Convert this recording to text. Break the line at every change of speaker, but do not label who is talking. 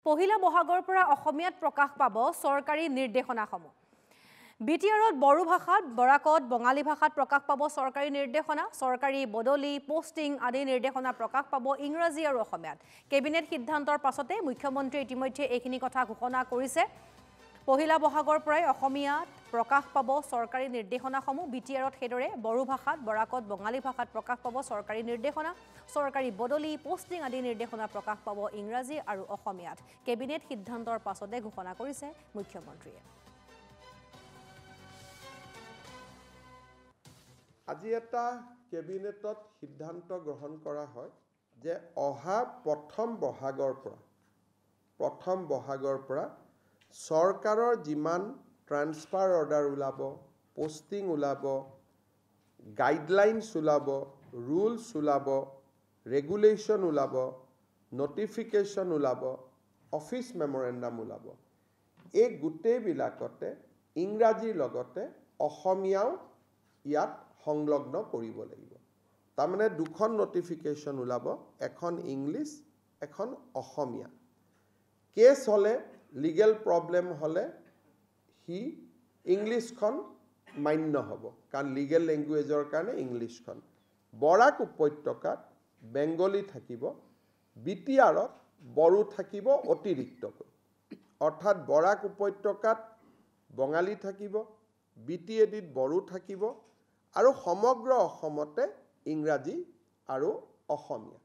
পহিলা বহাগৰ পৰা অসমীয়াত প্ৰকাশ পাব চৰকাৰী নিৰ্দেশনাসমূহ। বিটিআৰত বড়ো ভাষাত, বৰাকত, বঙালী ভাষাত প্ৰকাশ পাব চৰকাৰী নিৰ্দেশনা, চৰকাৰী বদলি, পোষ্টিং আদি নিৰ্দেশনা প্ৰকাশ পাব ইংৰাজী আৰু অসমীয়াত। কেবিনেট সিদ্ধান্তৰ পাছতে মুখ্যমন্ত্ৰী ইতিমধ্যে এইখিনি কথা ঘোষণা কৰিছে। পহিলা বহাগৰ পৰাই অসমীয়াত প্ৰকাশ পাব চৰকাৰী নিৰ্দেশনাসমূহ। বিটিআৰত হেদৰে বড়ো ভাষাত, বৰাকত, বঙালী ভাষাত প্ৰকাশ পাব চৰকাৰী নিৰ্দেশনা, চৰকাৰী বদলি, পোষ্টিং আদি নিৰ্দেশনা প্ৰকাশ পাব ইংৰাজী আৰু অসমীয়াত। কেবিনেট সিদ্ধান্তৰ পাছতে ঘোষণা কৰিছে মুখ্যমন্ত্ৰীয়ে।
আজি এটা কেবিনেটত সিদ্ধান্ত গ্ৰহণ কৰা হয় যে অহা প্ৰথম বহাগৰ পৰা চৰকাৰৰ যিমান ট্ৰান্সফাৰ অৰ্ডাৰ ওলাব, পোষ্টিং ওলাব, গাইডলাইনছ ওলাব, ৰুলছ ওলাব, ৰেগুলেশ্যন ওলাব, নটিফিকেশ্যন ওলাব, অফিচ মেমৰেণ্ডাম ওলাব, এই গোটেইবিলাকতে ইংৰাজীৰ লগতে অসমীয়াও ইয়াত সংলগ্ন কৰিব লাগিব। তাৰমানে দুখন নটিফিকেশ্যন ওলাব, এখন ইংলিছ, এখন অসমীয়া। কেছ হ'লে, লিগেল প্ৰব্লেম হ'লে সি ইংলিছখন মান্য হ'ব, কাৰণ লিগেল লেংগুৱেজৰ কাৰণে ইংলিছখন। বৰাক উপত্যকাত বেংগলী থাকিব, বিটিআৰত বড়ো থাকিব অতিৰিক্তকৈ। অৰ্থাৎ বৰাক উপত্যকাত বঙালী থাকিব, বিটিএডিত বড়ো থাকিব আৰু সমগ্ৰ অসমতে ইংৰাজী আৰু অসমীয়া।